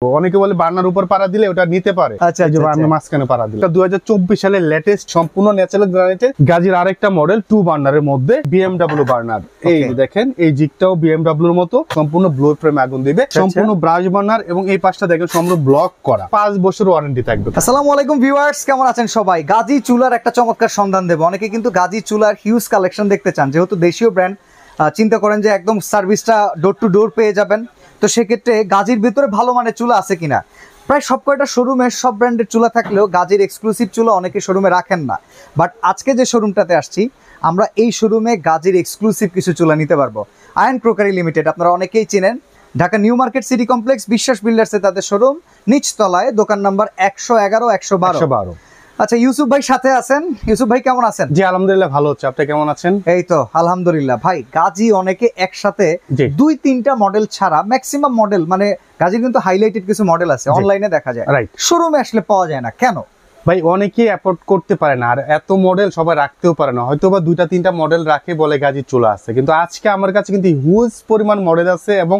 অনেকে বলে বার্নার উপর পাড়া দিলে ওটা নিতে পারে। আচ্ছা, এই যে বার্নার মাঝখানে পাড়া দিলে। 2024 সালের লেটেস্ট সম্পূর্ণ ন্যাচারাল গ্রানাইটের গাজীর আরেকটা মডেল 2 বার্নারের মধ্যে BMW বার্নার। এই দেখেন এই জিগটাও BMW এর মতো সম্পূর্ণ ব্লো ফ্রেম আগুন দিবে, সম্পূর্ণ ব্রাশ বার্নার এবং এই পাশটা দেখেন সম্পূর্ণ ব্লক করা, 5 বছর ওয়ারেন্টি থাকবে। আসসালামু আলাইকুম ভিউয়ার্স, কেমন আছেন সবাই? গাজী চুলার একটা চমৎকার সন্ধান দেব। অনেকে কিন্তু গাজী চুলার হিউজ কালেকশন দেখতে চান, যেহেতু দেশীয় ব্র্যান্ড, চিন্তা করেন যে একদম সার্ভিসটা ডোর টু ডোর পেয়ে যাবেন। তো সেক্ষেত্রে গাজীর ভিতরে ভালো মানের চুলা আছে কিনা, প্রায় সব কয়টা শোরুমে সব ব্র্যান্ডের চুলা থাকলেও গাজীর এক্সক্লুসিভ চুলা অনেকে শোরুমে রাখেন না। বাট আজকে যে শোরুমটাতে আসছি আমরা, এই শোরুমে গাজীর এক্সক্লুসিভ কিছু চুলা নিতে পারবো। আয়ন ক্রোকারি লিমিটেড আপনারা অনেকেই চেনেন, Dhaka new market city complex বিশ্বাস বিল্ডার্সে তাদের শোরুম, নিচতলায়, দোকান নাম্বার 111 112। আচ্ছা, ইউসুফ ভাই সাথে আছেন। ইউসুফ ভাই কেমন আছেন? জি আলহামদুলিল্লাহ ভালো হচ্ছে, আপনি কেমন আছেন? এই তো আলহামদুলিল্লাহ। ভাই গাজী অনেকে একসাথে 2-3টা মডেল ছাড়া ম্যাক্সিমাম মডেল, মানে গাজীর কিন্তু হাইলাইটেড কিছু মডেল আছে, অনলাইনে দেখা যায়, শোরুমে আসলে পাওয়া যায় না কেন? ভাই অনেকেই অ্যাফোর্ড করতে পারে না, আর এত মডেল সবাই রাখতেও পারে না, হয়তো বা 2-3টা মডেল রাখে বলে গাজীর চুলা আছে। কিন্তু আজকে আমার কাছে কিন্তু হিউজ পরিমাণ মডেল আছে, এবং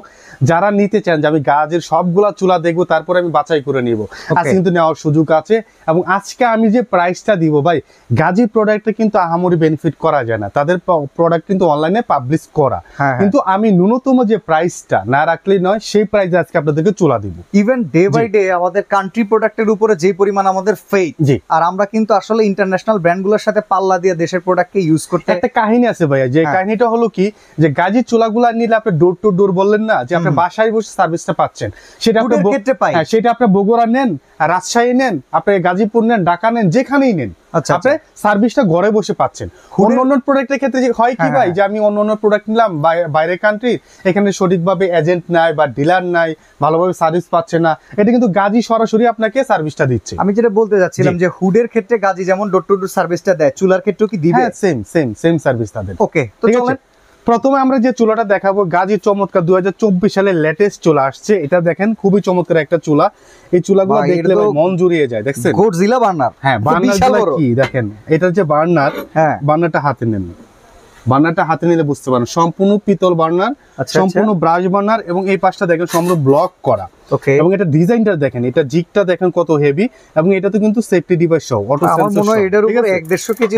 যারা নিতে চান যে আমি গাজীর সবগুলা চুলা দেখবো তারপরে আমি বাছাই করে নিব, আজকে কিন্তু নেওয়ার সুযোগ আছে। এবং আজকে আমি যে প্রাইসটা দিব ভাই, গাজীর প্রোডাক্টে কিন্তু আহামরি বেনিফিট করা যায় না, তাদের প্রোডাক্ট কিন্তু অনলাইনে পাবলিশ করা, কিন্তু আমি ন্যূনতম যে প্রাইসটা না রাখলেই নয়, সেই প্রাইসে আজকে আপনাদেরকে চুলা দিব। ইভেন ডে বাই ডে আমাদের কান্ট্রি প্রোডাক্টের উপরে যে পরিমাণ আমাদের ফেইথ, আর আমরা কিন্তু আসলে ইন্টারন্যাশনাল ব্র্যান্ডগুলোর সাথে পাল্লা দিয়ে দেশের প্রোডাক্টকে ইউজ করতে। একটা কাহিনী আছে ভাইয়া, যে কাহিনীটা হলো কি, যে গাজীর চুলাগুলা নিলে আপনি ডোর টু ডোর বললেন না, যে আপনি বাসায় বসে সার্ভিসটা পাচ্ছেন, সেটা আপনি ক্ষেত্রে পাই, সেটা আপনি বগুড়া নেন, রাজশাহী নেন, আপনি গাজীপুর নেন, ঢাকা নেন, যেখানেই নেন, আপনি সার্ভিসটা ঘরে বসে পাচ্ছেন। অন্য প্রোডাক্টের ক্ষেত্রে হয় কি ভাই, যে আমি অন্য প্রোডাক্ট নিলাম বাইরের কান্ট্রি, এখানে সঠিকভাবে এজেন্ট নাই বা ডিলার নাই, ভালোভাবে সার্ভিস পাচ্ছে না, এটা কিন্তু গাজী সরাসরি আপনাকে সার্ভিসটা দিচ্ছে। আমি যেটা বলতে যাচ্ছিলাম যে হুডের ক্ষেত্রে গাজী যেমন ডোর টু ডোর সার্ভিসটা দেয়, চুলার ক্ষেত্রেও কি দিবে? সেম সার্ভিস তাদের। ওকে, তো চলেন প্রথমে আমরা যে চুলাটা দেখাবো, গাজীর চমৎকার 2024 সালের লেটেস্ট চুলা আসছে। এটা দেখেন খুবই চমৎকার একটা চুলা, এই চুলাগুলো দেখলে মন জুড়িয়ে যায়। দেখছেন গডজিলা বার্নার। হ্যাঁ, বার্নার কি দেখেন, এটা যে বার্নার, বার্নারটা হাতে নেন, বার্নারটা হাতে নিলে বুঝতে পারেন সম্পূর্ণ পিতল বার্নার, সম্পূর্ণ ব্রাশ বার্নার, এবং এই পাশটা দেখেন সম্পূর্ণ ব্লক করা। এবং এটা ডিজাইনটা দেখেন, এটা জিগটা দেখেন কত হেভি, এবং এটা তো কিন্তু সেফটি ডিভাইস সহ অটো সেন্সর সহ। এটার উপরে 150 কেজি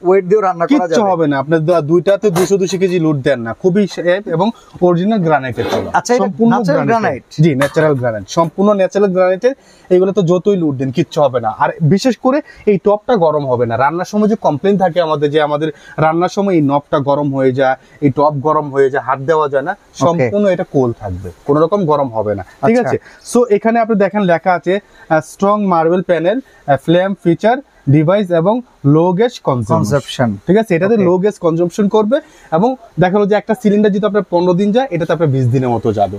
ওয়েট দিয়ে রান্না করা যাবে, কিচ্ছু হবে না। আপনি দুইটাতে 200 কেজি লোড দেন না, খুবই সেফ এবং অরিজিনাল গ্রানাইটের চুলা। আচ্ছা, সম্পূর্ণ গ্রানাইট? জি, ন্যাচারাল গ্রানাইট, সম্পূর্ণ ন্যাচারাল গ্রানাইটের। এগুলো তো যতই লোড দেন কিচ্ছু হবে না। আর বিশেষ করে এই টপটা গরম হবে না। রান্নার সময় যে কমপ্লেইন থাকে আমাদের, যে আমাদের রান্নার সময় এই নবটা গরম হয়ে যায়, এই টপ গরম হয়ে যায়, হাত দেওয়া যায় না, সম্পূর্ণ এটা কোল থাকবে, কোনো রকম গরম হবে না। ঠিক আছে, সো এখানে আপনি দেখেন লেখা আছে strong marble panel, flame feature device এবং লো গ্যাস কনজাম্পশন। ঠিক আছে, এটাতে লো গ্যাস কনজাম্পশন করবে, এবং দেখা হলো যে একটা সিলিন্ডার যদি আপনার 15 দিন যায়, এটাতে আপনার 20 দিনের মতো যাবে।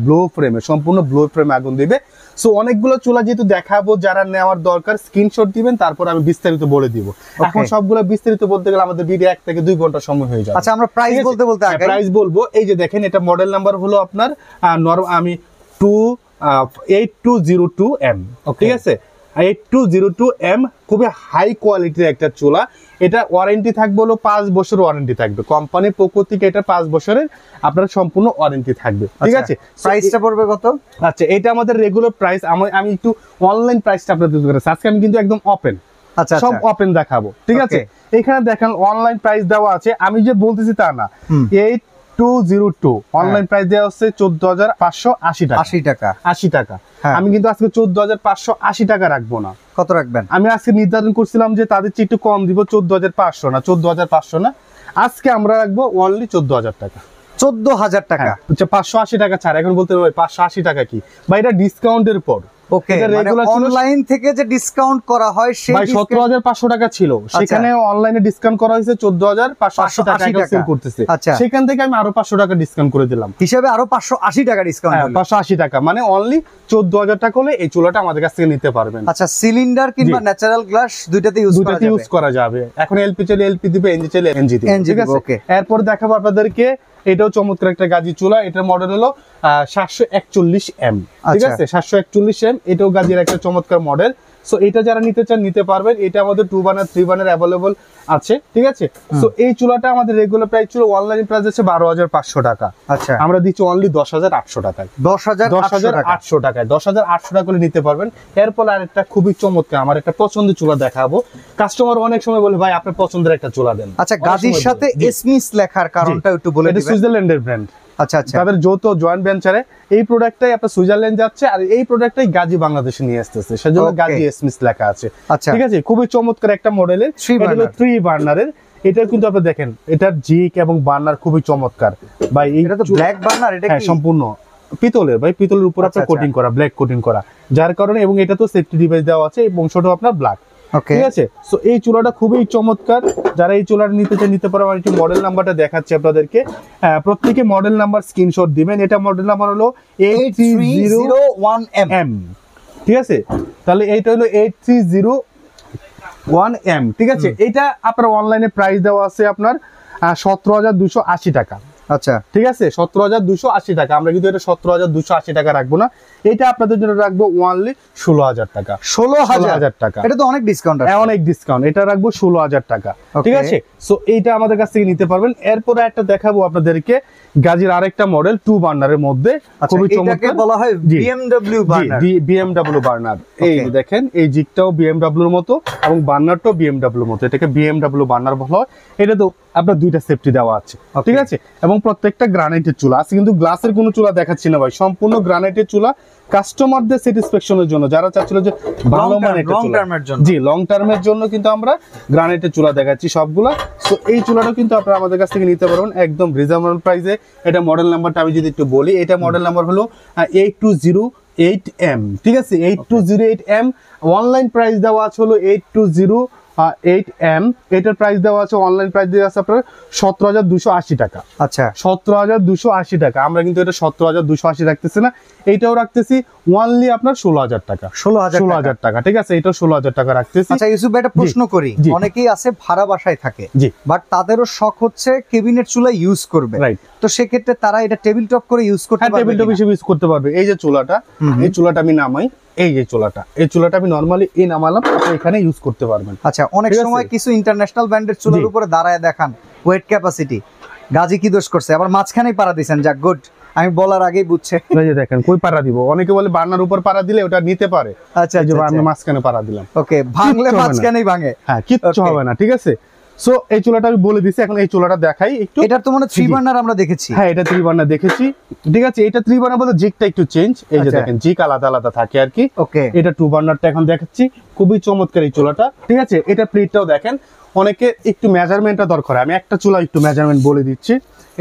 ব্লো ফ্রেমে, সম্পূর্ণ ব্লো ফ্রেমে আগুন দিবে। সো অনেকগুলো চুলা যেহেতু দেখাবো, যারা নেওয়ার দরকার স্ক্রিনশট দিবেন, তারপর আমি বিস্তারিত বলে দিব। এখন সবগুলো বিস্তারিত বলতে গেলে আমাদের ভিডিও 1 থেকে 2 ঘন্টা সময় হয়ে যাবে। আচ্ছা, আমরা প্রাইস বলতে প্রাইস বলবো। এই যে দেখেন, এটা মডেল নাম্বার হলো আপনার আমি 8202M। ঠিক আছে, 8202M, খুবই হাই কোয়ালিটির একটা চুলা। এটা ওয়ারেন্টি থাকবে হলো 5 বছর ওয়ারেন্টি থাকবে, কোম্পানির পক্ষ থেকে এটা 5 বছরের আপনার সম্পূর্ণ ওয়ারেন্টি থাকবে। ঠিক আছে, প্রাইসটা পড়বে কত? আচ্ছা, এটা আমাদের রেগুলার প্রাইস। আমি একটু অনলাইন প্রাইসটা আপনাদের কাছে আজকে আমি কিন্তু একদম ওপেন, সব ওপেন দেখাবো। ঠিক আছে, এখানে দেখেন অনলাইন প্রাইস দেওয়া আছে, আমি যে বলতেছি তা না। 8202 অনলাইন প্রাইস দেওয়া হচ্ছে 14,580 টাকা। 80 টাকা। আমি কিন্তু আজকে 14,580 টাকা রাখবো না। কত রাখবেন? আমি আজকে নির্ধারণ করছিলাম যে তাদের চেয়ে একটু কম দিব, 14,500 না, 14,500 না, আজকে আমরা রাখবো অনলি 14,000 টাকা। 14,000 টাকা, 580 টাকা ছাড়। এখন বলতে হবে 580 টাকা কি ভাই, এটা ডিসকাউন্টের পর। ওকে, অনলাইন থেকে যে ডিসকাউন্ট করা হয়, সেই ভাই 17,500 টাকা ছিল, সেখানে অনলাইনে ডিসকাউন্ট করা হয়েছে 14,580 টাকা সেল করতেছে। সেখান থেকে আমি আরো 500 টাকা ডিসকাউন্ট করে দিলাম, হিসাবে আরো 580 টাকা ডিসকাউন্ট। 580 টাকা মানে অনলি 14,000 টাকা হলে এই চুলাটা আমাদের কাছ থেকে নিতে পারবেন। আচ্ছা, সিলিন্ডার কিংবা ন্যাচারাল গ্লাস দুইটাতে ইউজ করা যাবে। এখন এলপি চাইলে এলপি দিবে, এনজি চাইলে এনজি দিবে। ঠিক আছে, এরপর দেখাবো আপনাদেরকে, এটাও চমৎকার একটা গাজী চুলা। এটার মডেল হলো 741M। ঠিক আছে, 741M, এটাও গাজীর একটা চমৎকার মডেল। সো এটা যারা নিতে চান নিতে পারবেন। এটা আমাদের 2 বার্নার 3 বার্নার অ্যাভেলেবল আছে, ঠিক আছে। সো এই চুলাটা আমাদের রেগুলার প্রাইস ছিল, অনলাইন প্রাইস আছে 12,500 টাকা। আচ্ছা, আমরা দিচ্ছি অনলি 10,800 টাকায়। 10,800 টাকায় 10,800 টাকা করে নিতে পারবেন। এরপর আরেকটা খুবই চমৎকার আমার একটা পছন্দের চুলা দেখাবো। কাস্টমার অনেক সময় বলে ভাই আপনার পছন্দের একটা চুলা দেন। আচ্ছা, গাজীর সাথে এসমিস লেখার কারণটা একটু বলে এটা দিবেন। সুইজারল্যান্ডের ব্র্যান্ড। আচ্ছা আচ্ছা, তাদের যৌথ জয়েন্ট ভেঞ্চারে এই প্রোডাক্টটাই আপনার সুইজারল্যান্ড যাচ্ছে, আর এই প্রোডাক্টটাই গাজী বাংলাদেশে নিয়ে আসতেছে, সেজন্য Okay. গাজী এসমিস লেখা আছে। আচ্ছা, ঠিক আছে, খুবই চমৎকার একটা মডেলের। 3 এটা হলো burner। 3 বার্নারের। এটা কিন্তু আপনি দেখেন এটার জিক এবং বার্নার খুবই চমৎকার ভাই। এই এটা তো ব্ল্যাক বার্নার, এটা হ্যাঁ কি সম্পূর্ণ পিতলের ভাই, পিতলের উপর আচ্ছা, আপনার কোটিং করা, ব্ল্যাক কোটিং করা, যার কারণে, এবং এটা তো সেফটি ডিভাইস দেওয়া আছে এবং ছোট আপনার ব্ল্যাক। ওকে, ঠিক আছে। সো এই চুলাটা খুবই চমৎকার, যারা এই চুলাটা নিতে চান নিতে পারো। আমি একটু মডেল নাম্বারটা দেখাচ্ছি আপনাদেরকে। প্রত্যেকে মডেল নাম্বার স্ক্রিনশট দিবেন। এটা মডেল নাম্বার হলো 8301M। ঠিক আছে, তাহলে এইটা হলো 8301M। ঠিক আছে, এটা আপনার অনলাইনে প্রাইস দেওয়া আছে আপনার 17,280 টাকা। আচ্ছা, ঠিক আছে, 17,280 টাকা। আমরা কিন্তু এটা 17,280 টাকা রাখবো না, এটা আপনাদের জন্য রাখবো অনলি 16,000 টাকা। 16,000 টাকা, এটা তো অনেক ডিসকাউন্ট আছে। অনেক ডিসকাউন্ট, এটা রাখবো 16,000 টাকা। Okay. ঠিক আছে, সো এইটা আমাদের কাছ থেকে নিতে পারবেন। এরপরে একটা দেখাবো আপনাদেরকে গাজীর আরেকটা মডেল 2 বার্নারের মধ্যে, আচ্ছা, খুবই এটাকে চমৎকার। বলা হয় জি। BMW burner. BMW burner. এই যে দেখেন, এই জিকটাও BMW এর মতো এবং বার্নারটাও BMW এর মতো, এটাকে BMW বার্নার বলা হয়। এটা তো আপনার দুইটা সেফটি দেওয়া আছে। Okay. ঠিক আছে, এবং প্রত্যেকটা গ্রানাইটের চুলা আছে, কিন্তু গ্লাসের কোনো চুলা দেখাচ্ছি না ভাই, সম্পূর্ণ গ্রানাইটের চুলা। কাস্টমারদের স্যাটিসফ্যাকশনের জন্য, যারা চাচ্ছিল যে ভালো মানের একটা long চুলা, term এর জন্য। জি লং টার্মের জন্য কিন্তু আমরা গ্রানাইটের চুলা দেখাচ্ছি সবগুলা। সো এই চুলাটা কিন্তু আপনারা আমাদের কাছ থেকে নিতে পারবেন একদম রিজনেবল প্রাইসে। এটা মডেল নাম্বারটা আমি যদি একটু বলি, এটা মডেল নাম্বার হলো 8208M। ঠিক আছে, 8208M। অনলাইন প্রাইস দেওয়া আছে হলো 8208M। এটার প্রাইস দেওয়া আছে, অনলাইন প্রাইস দেওয়া আছে আপনার 17,280 টাকা। আচ্ছা, 17,280 টাকা। আমরা কিন্তু এটা 17,280 রাখতেছি না, এইটাও রাখতেছি অনলি আপনার 16,000 টাকা। 16,000 টাকা। ঠিক আছে, এটাও 16,000 টাকা রাখতেছি। আচ্ছা ইউসুফ ভাই, একটা প্রশ্ন করি। জি। অনেকেই আছে ভাড়া বাসায় থাকে, জি, বাট তাদেরও শখ হচ্ছে কেবিনেট চুলা ইউজ করবে, রাইট। তো সেক্ষেত্রে তারা এটা টেবিল টপ করে ইউজ করতে হ্যাঁ, পারবে টেবিল টপ কিনা? হিসেবে ইউজ করতে পারবে। এই যে চুলাটা, এই চুলাটা আমি নামাই, এই যে চুলাটা, এই চুলাটা আমি নরমালি এই নামালাম, আপনি এখানে ইউজ করতে পারবেন। আচ্ছা, অনেক ঠিক আছে? সময় কিছু ইন্টারন্যাশনাল ব্র্যান্ডের চুলার জি। উপরে দাঁড়ায় দেখান ওয়েট ক্যাপাসিটি, গাজী কি দোষ করছে? আবার মাঝখানেই পাড়া দিয়েছেন, যাক গুড, আমি বলার আগেই বুঝছে। এই যে দেখেন, কই পাড়া দিব, অনেকে বলে বার্নার উপর পাড়া দিলে ওটা নিতে পারে। আচ্ছা এই যে আচ্ছা, আমি মাঝখানে পাড়া দিলাম, ওকে, ভাঙলে কিচ্ছু হবে না। মাঝখানেই ভাঙে। হ্যাঁ, কিচ্ছু Okay. হবে না। ঠিক আছে, সো এই চুলাটা আমি বলে দিছি, এখন এই চুলাটা দেখাই একটু। এটার তো মানে 3 জি। বার্নার আমরা দেখেছি। হ্যাঁ, এটা 3 বার্নার দেখেছি। ঠিক আছে, এটা 3 বার্নার বলতে জিকটা একটু চেঞ্জ। এই যে আচ্ছা। দেখেন, জিক আলাদা আলাদা থাকে আর কি। ওকে, এটা 2 বার্নারটা এখন দেখাচ্ছি, খুবই চমৎকার এই চুলাটা। ঠিক আছে, এটা প্লেটটাও দেখেন, অনেকে একটু মেজারমেন্টটা দরকার, আমি একটা চুলা একটু মেজারমেন্ট বলে দিচ্ছি।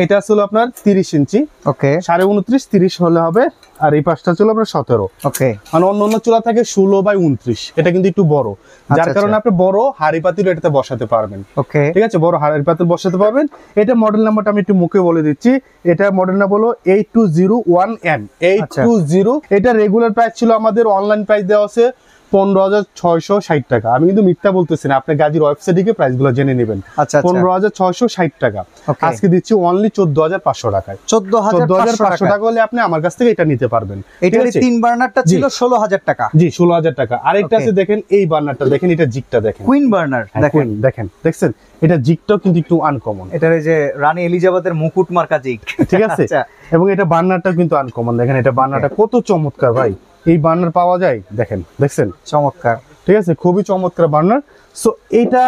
এটা ছিল আপনার 30 ইঞ্চি, ওকে, 29.5 30 হলে হবে, আর এই পাশটা ছিল আপনার 17। ওকে, মানে অন্য চুলা থাকে 16/29, এটা কিন্তু একটু বড়, যার আচ্ছা, কারণে আচ্ছা। আপনি বড় হাড়ি পাতিল এটাতে বসাতে পারবেন। ওকে, ঠিক আছে, বড় হাড়ি পাতিল বসাতে পারবেন। এটা মডেল নাম্বারটা আমি একটু মুখে বলে দিচ্ছি। এটা মডেল নাম্বার হলো 8201M। 820। এটা রেগুলার প্রাইস ছিল আমাদের, অনলাইন প্রাইস দেওয়া আছে 15,660 টাকা। আমি কিন্তু মিথ্যা বলতেছি না, আপনি গাজীর ওয়েবসাইটে গিয়ে প্রাইস গুলো জেনে নেবেন। আচ্ছা, 15,660 টাকা। Okay. আজকে দিচ্ছি অনলি 14,500 টাকায়। 14,500 টাকা হলে আপনি আমার কাছ থেকে এটা নিতে পারবেন। এটার ঠিক আছে? 3 বার্নারটা ছিল 16,000 টাকা। জি, 16,000 টাকা। আরেকটা Okay. আছে দেখেন, এই বার্নারটা দেখেন, এটা জিকটা দেখেন, কুইন বার্নার হ্যাঁ, দেখেন, Queen, দেখেন, দেখছেন, এটা জিকটাও কিন্তু একটু আনকমন। এটার এই যে রানী এলিজাবেথের মুকুট মার্কা জিক। ঠিক আছে, আচ্ছা, এবং এটা বার্নারটা কিন্তু আনকমন। দেখেন, এটা বার্নারটা কত চমৎকার ভাই, এই বার্নার পাওয়া যায়, দেখেন, দেখছেন, চমৎকার। ঠিক আছে, খুবই চমৎকার বার্নার। সো এটা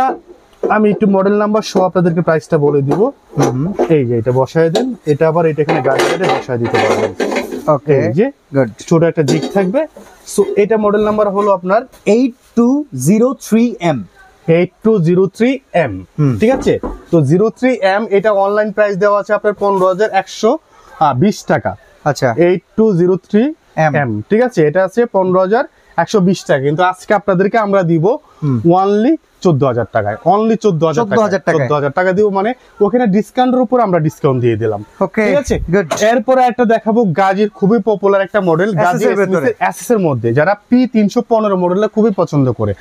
আমি একটু মডেল নাম্বার সহ আপনাদেরকে প্রাইসটা বলে দিব। এই যে এটা বসায় দেন, এটা আবার এটা এখানে গাড়ি কেটে বসায় দিতে পারবেন। ওকে, এই যে গুড। ছোট একটা জিক থাকবে। সো এটা মডেল নাম্বার হলো আপনার 8203M। 8203M। ঠিক আছে, তো 03M, এটা অনলাইন প্রাইস দেওয়া আছে আপনার 15,120 টাকা। আচ্ছা, 8203M। ঠিক আছে, এটা আছে 15,120 টাকা, কিন্তু আজকে আপনাদেরকে আমরা দিব অনলি 14,000 টাকায়। অনলি 14,000 টাকা। 14,000 টাকা দিব, মানে ওখানে ডিসকাউন্টের উপর আমরা ডিসকাউন্ট দিয়ে দিলাম। ওকে, ঠিক আছে, গুড। এরপরে একটা দেখাবো গাজীর খুবই পপুলার একটা মডেল, গাজী এসএস এর মধ্যে, যারা P315 মডেলটা খুবই পছন্দ করে,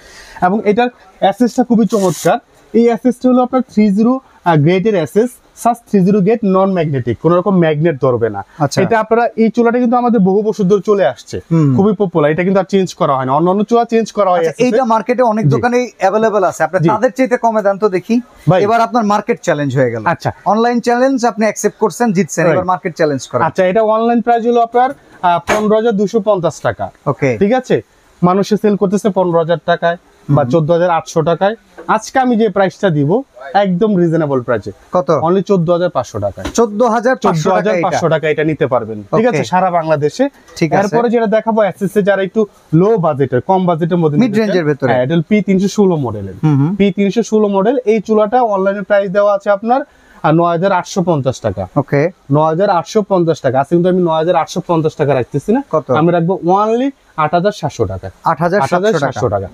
এবং এটার এসএসটা খুবই চমৎকার। এই এসএসটা হলো আপনার 30 গ্রেডের এসএস, সাস 30 গেট নন ম্যাগনেটিক, কোন রকম ম্যাগনেট ধরবে না। আচ্ছা। এটা আপনারা এই চুলাটা কিন্তু আমাদের বহু বছর ধরে চলে আসছে, খুবই পপুলার, এটা কিন্তু আর চেঞ্জ করা হয় না, অন্যান্য চুলা চেঞ্জ করা হয়। এইটা মার্কেটে অনেক দোকানেই अवेलेबल আছে, আপনি তাদের চাইতে কমে দেন তো দেখি। ভাই। এবার আপনার মার্কেট চ্যালেঞ্জ হয়ে গেল। আচ্ছা। অনলাইন চ্যালেঞ্জ আপনি অ্যাকসেপ্ট করছেন, জিতছেন, এবার মার্কেট চ্যালেঞ্জ করেন। আচ্ছা, এটা অনলাইন প্রাইস হলো আপনার 15,250 টাকা। ওকে, ঠিক আছে, মানুষে সেল করতেছে 15,000 টাকায় বা 14,800 টাকায়। আজকে আমি যে প্রাইসটা দিব একদম রিজনেবল প্রাইসে, কত? অনলি 14,500 টাকায়। 14,500 টাকা এটা নিতে পারবেন, ঠিক আছে, সারা বাংলাদেশে। ঠিক আছে। এরপরে যেটা দেখাবো এসএসএ যারা একটু লো বাজেটের, কম বাজেটের মধ্যে, মিড রেঞ্জের ভিতরে, হ্যাঁ, এটা P316 মডেলের। P316 মডেল এই চুলাটা অনলাইনে প্রাইস দেওয়া আছে আপনার 9,850 টাকা। ওকে, 9,850 টাকা। আজকে কিন্তু আমি 9,850 টাকা রাখতেছি না, কত? আমি রাখবো অনলি 8,700 টাকা। 8,700 টাকা,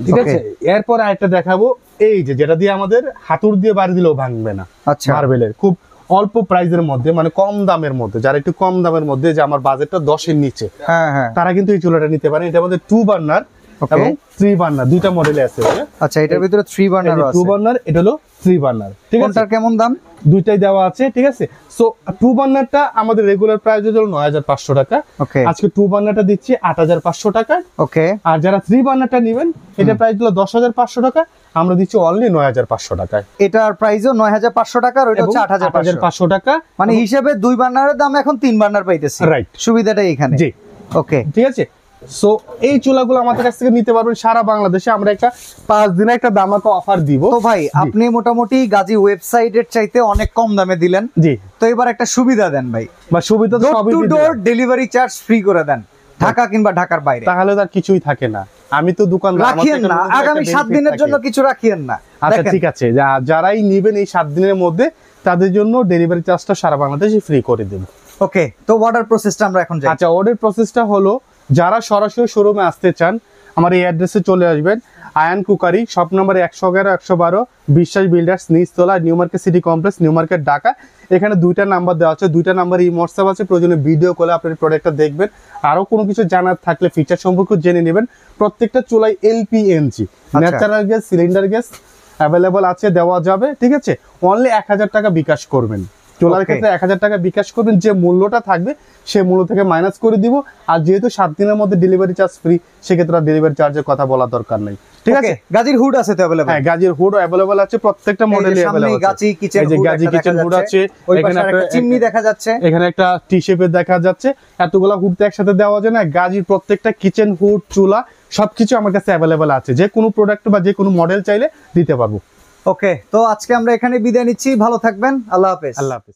ঠিক আছে। এরপর আরেকটা দেখাবো, এই যে যেটা দিয়ে আমাদের হাতুড় দিয়ে বাড়ি দিলেও ভাঙবে না, আচ্ছা, মার্বেলের, খুব অল্প প্রাইসের মধ্যে, মানে কম দামের মধ্যে, যারা একটু কম দামের মধ্যে, যে আমার বাজেটটা 10 এর নিচে, হ্যাঁ হ্যাঁ, তারা কিন্তু এই চুলাটা নিতে পারেন। এটা আমাদের 2 বার্নার এবং 3 বার্নার দুইটা মডেলে আছে। আচ্ছা, এটার ভিতরে 3 বার্নার আছে। 2 বার্নার, এটা হলো 3 বার্নার, ঠিক আছে। কোনটার কেমন দাম? দুইটাই দেওয়া আছে, ঠিক আছে। সো 2 বার্নারটা আমাদের রেগুলার প্রাইস হলো 9,500 টাকা। ওকে, আজকে 2 বার্নারটা দিচ্ছি 8,500 টাকা। ওকে, আর যারা 3 বার্নারটা নেবেন, এটা প্রাইস হলো 10,500 টাকা, আমরা দিচ্ছি অনলি 9,500 টাকায়। এটার প্রাইসও 9,500 টাকা, আর ওটা হচ্ছে 8,500 টাকা। মানে হিসেবে 2 বার্নারের দাম এখন 3 বার্নার পাইতেছি। রাইট, সুবিধাটাই এখানে। জি, ওকে, ঠিক আছে। সো এই চুলাগুলো আমাদের কাছ থেকে নিতে পারবেন সারা বাংলাদেশে। আমরা একটা 5 দিনে একটা দামাকা অফার দিব। তো ভাই, আপনি মোটামুটি গাজী ওয়েবসাইটের চাইতে অনেক কম দামে দিলেন। জি, তো এবার একটা সুবিধা দেন ভাই, বা সুবিধা তো ডোর সবই টু দিয়ে ডোর দিলাম। ডেলিভারি চার্জ ফ্রি করে দেন, ঢাকা কিংবা ঢাকার বাইরে। তাহলে তার কিছুই থাকে না, আমি তো দোকানদার, আমার রাখিয়েন থেকে না, একটা আগামী 7 benefit দিনের থাকে। জন্য কিছু রাখিয়েন না। আচ্ছা, দেখেন, ঠিক আছে, যারাই নিবেন এই 7 দিনের মধ্যে, তাদের জন্য ডেলিভারি চার্জটা সারা বাংলাদেশে ফ্রি করে দেব। ওকে, তো অর্ডার প্রসেসটা আমরা এখন যাই। আচ্ছা, অর্ডার প্রসেসটা হলো, যারা সরাসরি শোরুমে আসতে চান, আমার এই অ্যাড্রেসে চলে আসবেন। Ayaan cookery, shop number 111 112, Biswas builders, নিচতলা, new market city complex, new market, Dhaka. এখানে 2টা নাম্বার দেওয়া আছে, 2টা নাম্বার এই হোয়াটসঅ্যাপ আছে, প্রয়োজনে ভিডিও কলে আপনার প্রোডাক্টটা দেখবেন। আরো কোনো কিছু জানার থাকলে ফিচার সম্পর্কে জেনে নেবেন। প্রত্যেকটা চুলাই LPNG, natural gas, cylinder gas available আছে, দেওয়া যাবে, ঠিক আছে। অনলি 1,000 টাকা বিকাশ করবেন, চুলার ক্ষেত্রে 1,000 টাকা বিকাশ করবেন, যে মূল্যটা থাকবে সেই মূল্য থেকে মাইনাস করে দিব। আর যেহেতু 7 দিনের মধ্যে ডেলিভারি চার্জ ফ্রি, সেক্ষেত্রে ডেলিভারি চার্জের কথা বলা দরকার নেই, ঠিক আছে। গাজীর হুড আছে তো अवेलेबल? হ্যাঁ, গাজীর হুড अवेलेबल আছে, প্রত্যেকটা মডেলে अवेलेबल আছে। Gazi kitchen hood, Gazi kitchen hood আছে, এখানে একটা চিমনি দেখা যাচ্ছে, এখানে একটা টি শেপের দেখা যাচ্ছে। এতগুলা হুড তো একসাথে দেওয়া যায় না। গাজীর প্রত্যেকটা কিচেন হুড, চুলা সবকিছু আমার কাছে अवेलेबल আছে, যে কোনো প্রোডাক্ট বা যে কোনো মডেল চাইলে দিতে পারবো। ওকে, তো আজকে আমরা এখানে বিদায় নিচ্ছি, ভালো থাকবেন, আল্লাহ হাফেজ। আল্লাহ হাফেজ।